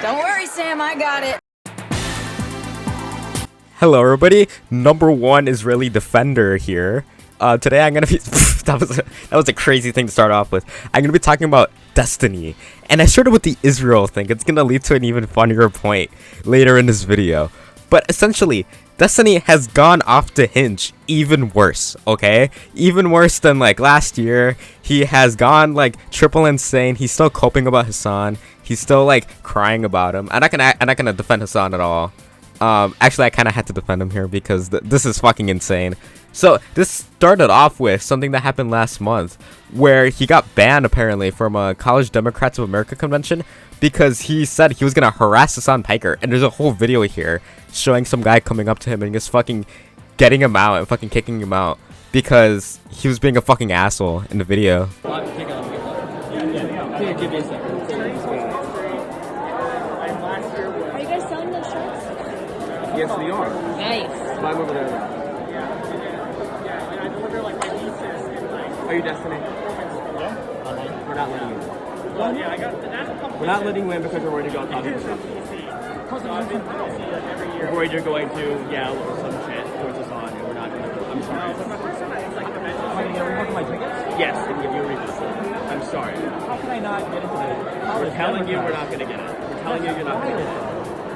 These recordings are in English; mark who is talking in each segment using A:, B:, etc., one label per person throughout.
A: Don't worry, Sam, I got it.
B: Hello everybody, number one Israeli defender here. Today I'm gonna be that was a crazy thing to start off with. I'm gonna be talking about Destiny, and I started with the Israel thing. It's gonna lead to an even funnier point later in this video. But essentially, Destiny has gone off the hinge even worse, okay? Even worse than like last year. He has gone like triple insane. He's still coping about Hassan. He's still like crying about him. I'm not gonna defend Hassan at all. Actually I kind of had to defend him here because this is fucking insane. So this started off with something that happened last month where he got banned apparently from a College Democrats of America convention because he said he was gonna harass Hassan Piker, and there's a whole video here showing some guy coming up to him and just fucking getting him out and fucking kicking him out because he was being a fucking asshole in the video.
C: Give me a second.
D: Are you guys selling those shirts?
C: Yes, we are.
D: Nice.
C: Climb over there. Are you Destiny? Yeah. We're not letting you in. We're not letting you in because we're worried you're going to We're worried you're going to yell or some shit towards us on, and we're not going to. I'm sorry. Am I going to get a revoke of my tickets? Yes, and give you a revoke. I'm sorry. How can I not get into it? We're telling you we're not going to get it. We're telling you you're not going to get it.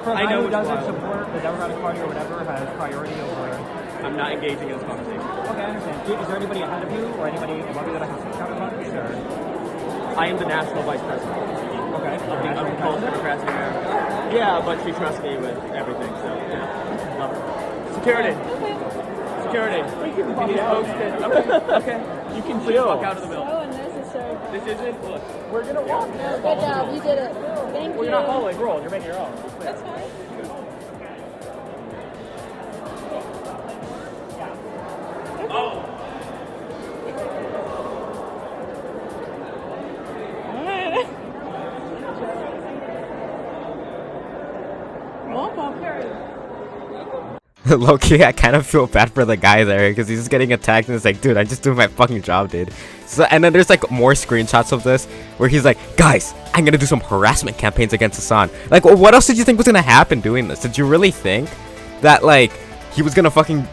E: For a guy who doesn't support the Democratic Party or whatever has priority over...
C: I'm not engaging in this conversation.
E: Okay, I understand. Is there anybody ahead of you or anybody above you that I can speak out about this? Or?
C: I am the national vice president.
E: Okay.
C: Of the College Democrats of America. Yeah, but she trusts me with everything, so yeah. Love her. Security. Security. He's posted. Okay. You can chill. Walk out of the building.
D: So unnecessary.
C: This isn't. Look.
E: We're gonna walk.
D: Good job, you did it. Thank you.
E: Well, you're not following rules. You're making your own.
D: That's fine.
B: Low-key, I kind of feel bad for the guy there because he's just getting attacked and it's like, dude, I'm just doing my fucking job, dude. So, and then there's like more screenshots of this where he's like, guys, I'm gonna do some harassment campaigns against Hassan. Like, what else did you think was gonna happen doing this? Did you really think that like he was gonna fucking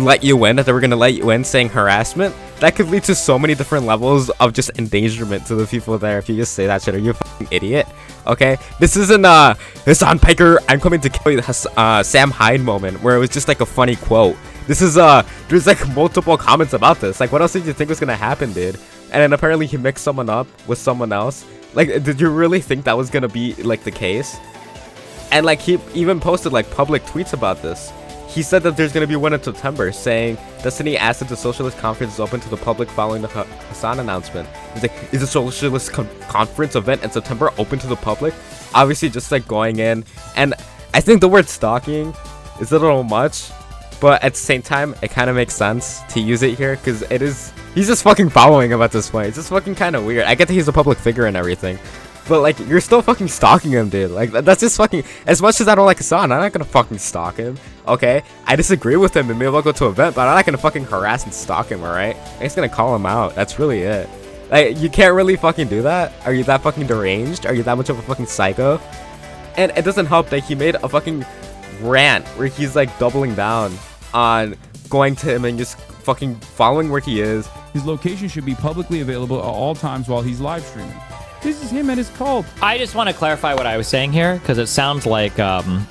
B: let you in, that they were gonna let you in saying harassment? That could lead to so many different levels of just endangerment to the people there if you just say that shit. Are you a fucking idiot? Okay, this isn't Hassan Piker, I'm coming to kill you, Sam Hyde moment where it was just like a funny quote. This is there's like multiple comments about this. Like, what else did you think was gonna happen, dude? And then apparently he mixed someone up with someone else. Like, did you really think that was gonna be like the case? And like he even posted like public tweets about this. He said that there's going to be one in September, saying Destiny asked if the Socialist Conference is open to the public following the Hassan announcement. He's like, is the Socialist Conference event in September open to the public? Obviously just like going in. And I think the word stalking is a little much, but at the same time, it kind of makes sense to use it here because it is, he's just fucking following him at this point. It's just fucking kind of weird. I get that he's a public figure and everything, but like, you're still fucking stalking him, dude. Like, that's just fucking, as much as I don't like Hassan, I'm not gonna fucking stalk him, okay? I disagree with him and maybe I'll go to an event, but I'm not gonna fucking harass and stalk him, alright? I'm just gonna call him out. That's really it. Like, you can't really fucking do that? Are you that fucking deranged? Are you that much of a fucking psycho? And it doesn't help that he made a fucking rant where he's like doubling down on going to him and just fucking following where he is.
F: His location should be publicly available at all times while he's live streaming. This is him at his cult.
G: I just want to clarify what I was saying here because it sounds like I'm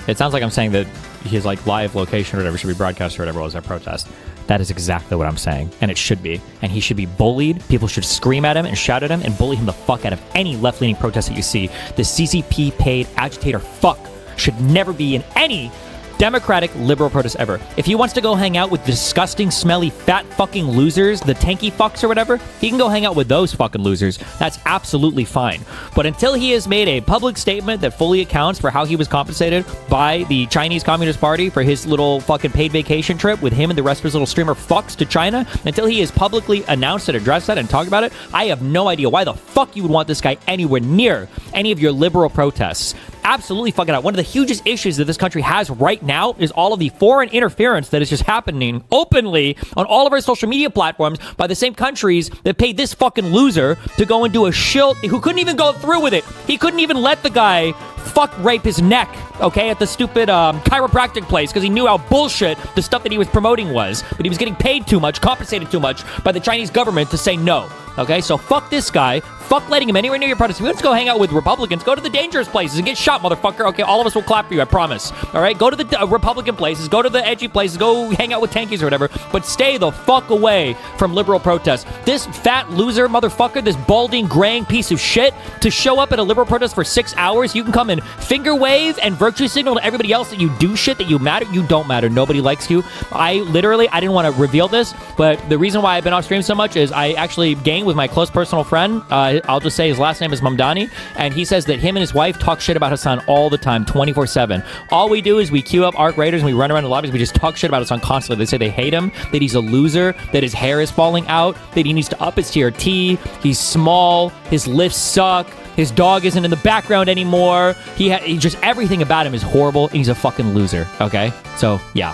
G: saying that his like live location or whatever should be broadcast or whatever was a protest. That is exactly what I'm saying, and it should be. And he should be bullied. People should scream at him and shout at him and bully him the fuck out of any left-leaning protest that you see. The CCP paid agitator fuck should never be in any Democratic liberal protest ever. If he wants to go hang out with disgusting, smelly, fat fucking losers, the tanky fucks or whatever, he can go hang out with those fucking losers. That's absolutely fine. But until he has made a public statement that fully accounts for how he was compensated by the Chinese Communist Party for his little fucking paid vacation trip with him and the rest of his little streamer fucks to China, until he has publicly announced it, addressed that, and talked about it, I have no idea why the fuck you would want this guy anywhere near any of your liberal protests. Absolutely fucking out. One of the hugest issues that this country has right now is all of the foreign interference that is just happening openly on all of our social media platforms by the same countries that paid this fucking loser to go and do a shill who couldn't even go through with it. He couldn't even let the guy fuck rape his neck, okay, at the stupid chiropractic place because he knew how bullshit the stuff that he was promoting was. But he was getting paid too much, compensated too much by the Chinese government to say no. Okay, so fuck this guy. Fuck letting him anywhere near your protest. If you want to go hang out with Republicans, go to the dangerous places and get shot, motherfucker. Okay, all of us will clap for you, I promise. All right, go to the Republican places, go to the edgy places, go hang out with tankies or whatever, but stay the fuck away from liberal protests. This fat loser motherfucker, this balding, graying piece of shit, to show up at a liberal protest for 6 hours, you can come and finger wave and virtue signal to everybody else that you do shit, that you matter. You don't matter. Nobody likes you. I didn't want to reveal this, but the reason why I've been off stream so much is I actually gained with my close personal friend. I'll just say his last name is Mamdani, and he says that him and his wife talk shit about Hassan all the time, 24/7. All we do is we queue up ARC Raiders and we run around the lobbies. We just talk shit about Hassan constantly. They say they hate him, that he's a loser, that his hair is falling out, that he needs to up his TRT, he's small, his lifts suck, his dog isn't in the background anymore. He just everything about him is horrible, and he's a fucking loser. Okay, so yeah.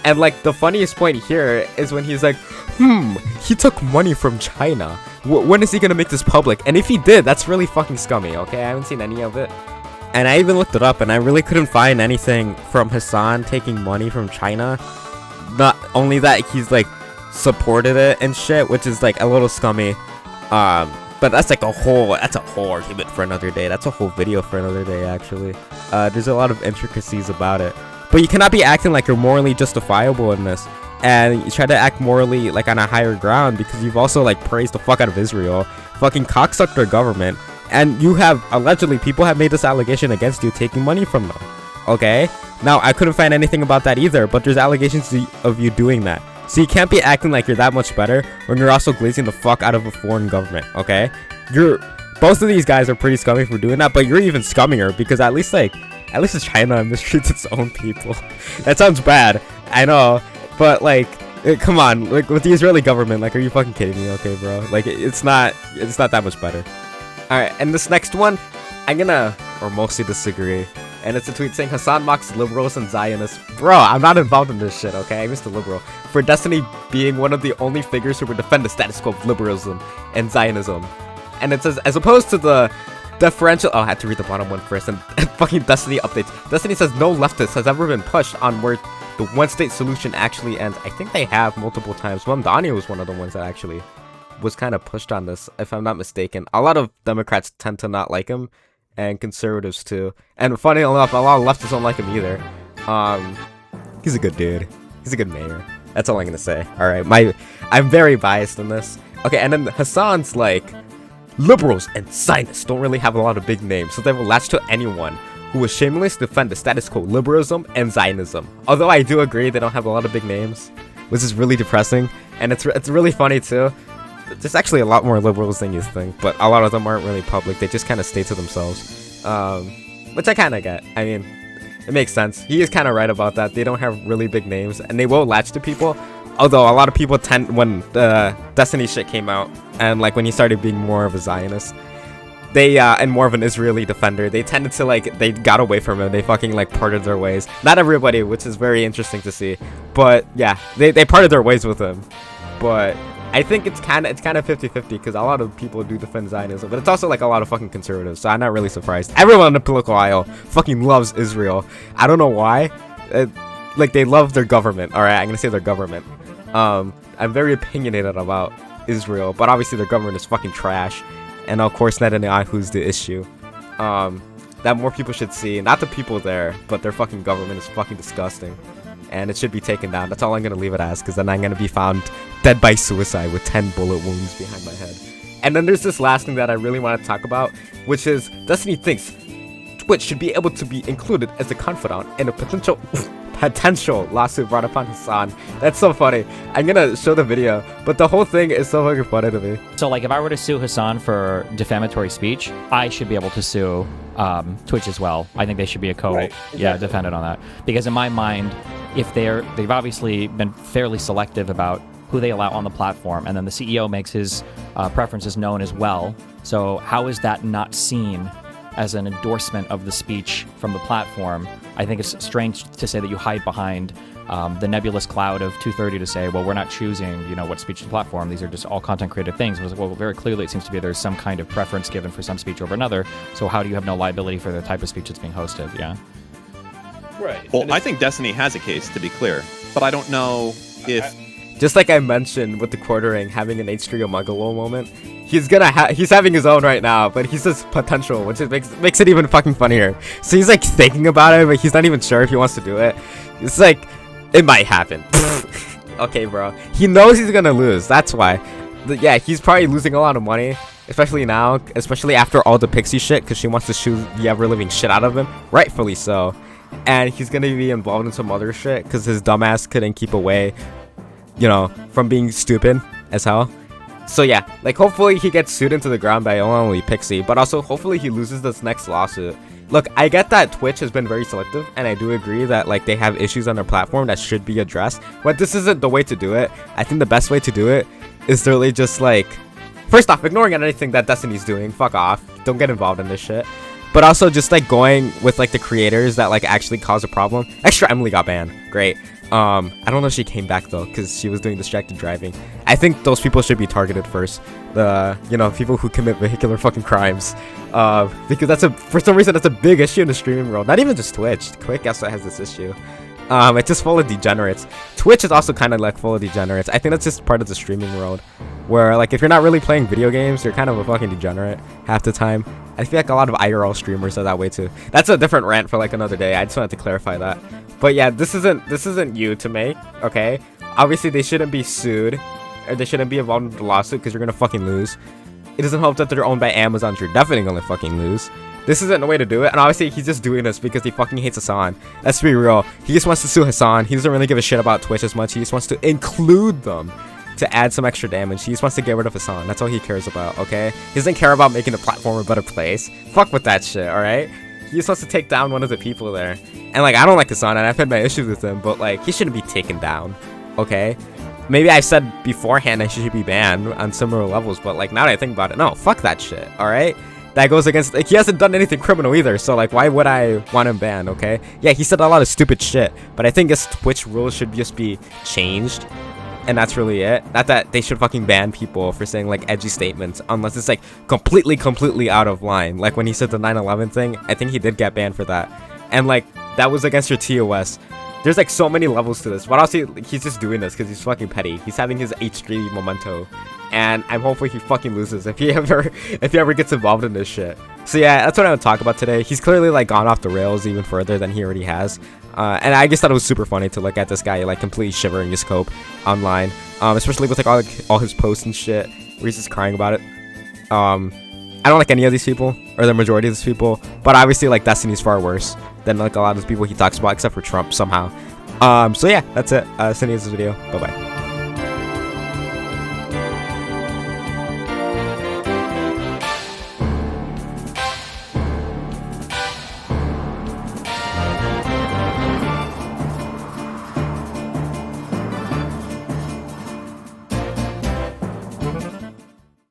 B: And like the funniest point here is when he's like, he took money from China. When is he gonna make this public? And if he did, that's really fucking scummy, okay? I haven't seen any of it. And I even looked it up and I really couldn't find anything from Hassan taking money from China. Not only that, he's like supported it and shit, which is like a little scummy. But that's like a whole argument for another day. That's a whole video for another day, actually. There's a lot of intricacies about it. But you cannot be acting like you're morally justifiable in this. And you try to act morally like on a higher ground because you've also like praised the fuck out of Israel, fucking cocksucked their government, and you have allegedly people have made this allegation against you taking money from them. Okay, now I couldn't find anything about that either, but there's allegations of you doing that. So you can't be acting like you're that much better when you're also glazing the fuck out of a foreign government. Okay, both of these guys are pretty scummy for doing that, but you're even scummier because at least China mistreats its own people. That sounds bad, I know. But like, come on, like with the Israeli government, like, are you fucking kidding me? Okay, bro, like it's not that much better. All right, and this next one, I'm gonna mostly disagree, and it's a tweet saying Hassan mocks liberals and Zionists. Bro, I'm not involved in this shit. Okay, I'm just a liberal for Destiny being one of the only figures who would defend the status quo of liberalism and Zionism, and it says as opposed to the differential. Oh, I had to read the bottom one first, and fucking Destiny updates. Destiny says no leftist has ever been pushed on where the one-state solution actually ends. I think they have multiple times. Mamdani was one of the ones that actually was kind of pushed on this, if I'm not mistaken. A lot of Democrats tend to not like him, and conservatives too. And funny enough, a lot of leftists don't like him either. He's a good dude. He's a good mayor. That's all I'm gonna say. All right, I'm very biased in this. Okay, and then Hassan's like, liberals and Zionists don't really have a lot of big names, so they will latch to anyone who will shamelessly defend the status quo, liberalism and Zionism. Although I do agree they don't have a lot of big names, which is really depressing, and it's really funny too. There's actually a lot more liberals than you think, but a lot of them aren't really public. They just kind of stay to themselves, which I kind of get. I mean, it makes sense. He is kind of right about that. They don't have really big names, and they will latch to people. Although a lot of people tend, when the Destiny shit came out, and like when he started being more of a Zionist, they and more of an Israeli defender, they tended to like, they got away from him. They fucking like parted their ways. Not everybody, which is very interesting to see, but yeah, they parted their ways with him. But I think it's kind of 50-50 because a lot of people do defend Zionism, but it's also like a lot of fucking conservatives, so I'm not really surprised. Everyone in the political aisle fucking loves Israel. I don't know why. Like, they love their government. All right, I'm gonna say their government. I'm very opinionated about Israel, but obviously their government is fucking trash. And of course Netanyahu's the issue. That more people should see, not the people there, but their fucking government is fucking disgusting. And it should be taken down. That's all I'm gonna leave it as, because then I'm gonna be found dead by suicide with 10 bullet wounds behind my head. And then there's this last thing that I really want to talk about, which is Destiny thinks Twitch should be able to be included as a confidant in a potential lawsuit brought upon Hassan. That's so funny. I'm gonna show the video, but the whole thing is so fucking funny to me.
G: So like, if I were to sue Hassan for defamatory speech, I should be able to sue Twitch as well. I think they should be a defendant on that, because in my mind, if they've obviously been fairly selective about who they allow on the platform, and then the CEO makes his preferences known as well. So how is that not seen as an endorsement of the speech from the platform, I think it's strange to say that you hide behind the nebulous cloud of 230 to say, well, we're not choosing, what speech to platform. These are just all content creative things. Well, very clearly it seems to be there's some kind of preference given for some speech over another. So how do you have no liability for the type of speech that's being hosted? Yeah.
A: Right. Well, I think Destiny has a case, to be clear, but I don't know if...
B: Just like I mentioned with the quartering having an H3 Muggle moment, he's having his own right now, but he says potential, which makes it even fucking funnier. So he's like thinking about it, but he's not even sure if he wants to do it. It's like, it might happen. Okay, bro. He knows he's gonna lose. That's why. Yeah, he's probably losing a lot of money, especially now, especially after all the Pixie shit, because she wants to shoot the ever-living shit out of him. Rightfully so. And he's gonna be involved in some other shit, because his dumbass couldn't keep away, from being stupid as hell. So yeah, like hopefully he gets sued into the ground by only Pixie, but also hopefully he loses this next lawsuit. Look, I get that Twitch has been very selective, and I do agree that like they have issues on their platform that should be addressed, but this isn't the way to do it. I think the best way to do it is really just like, first off, ignoring anything that Destiny's doing, fuck off, don't get involved in this shit. But also just like going with like the creators that like actually cause a problem. Extra Emily got banned, great. I don't know if she came back though, because she was doing distracted driving. I think those people should be targeted first. The people who commit vehicular fucking crimes, because for some reason that's a big issue in the streaming world. Not even just Twitch. Quick also has this issue. It's just full of degenerates. Twitch is also kind of like full of degenerates. I think that's just part of the streaming world, where like if you're not really playing video games, you're kind of a fucking degenerate half the time. I feel like a lot of IRL streamers are that way too. That's a different rant for like another day. I just wanted to clarify that. But yeah, this isn't you to make, okay? Obviously they shouldn't be sued, or they shouldn't be involved in the lawsuit, because you're gonna fucking lose. It doesn't help that they're owned by Amazon, so you're definitely gonna fucking lose. This isn't the way to do it, and obviously he's just doing this because he fucking hates Hassan. Let's be real. He just wants to sue Hassan. He doesn't really give a shit about Twitch as much. He just wants to include them to add some extra damage. He just wants to get rid of Hassan. That's all he cares about, okay? He doesn't care about making the platform a better place. Fuck with that shit, alright? He just wants to take down one of the people there. And like, I don't like Hassan, and I've had my issues with him, but like, he shouldn't be taken down, okay? Maybe I said beforehand that he should be banned on similar levels, but like, now that I think about it, no, fuck that shit, alright? That goes against, like, he hasn't done anything criminal either, so like, why would I want him banned, okay? Yeah, he said a lot of stupid shit, but I think his Twitch rules should just be changed, and that's really it. Not that they should fucking ban people for saying like edgy statements, unless it's like completely out of line. Like when he said the 9/11 thing, I think he did get banned for that, and like that was against your TOS. There's like so many levels to this, but also he's just doing this because he's fucking petty. He's having his H3 memento, and I'm hoping he fucking loses if he ever gets involved in this shit. So yeah, that's what I would talk about today. He's clearly like gone off the rails even further than he already has, and I just thought it was super funny to look at this guy like completely shivering his cope online, especially with like all his posts and shit where he's just crying about it. I don't like any of these people, or the majority of these people, but obviously like Destiny's far worse than like a lot of the people he talks about, except for Trump somehow. So yeah, that's it. Sending this video. Bye bye.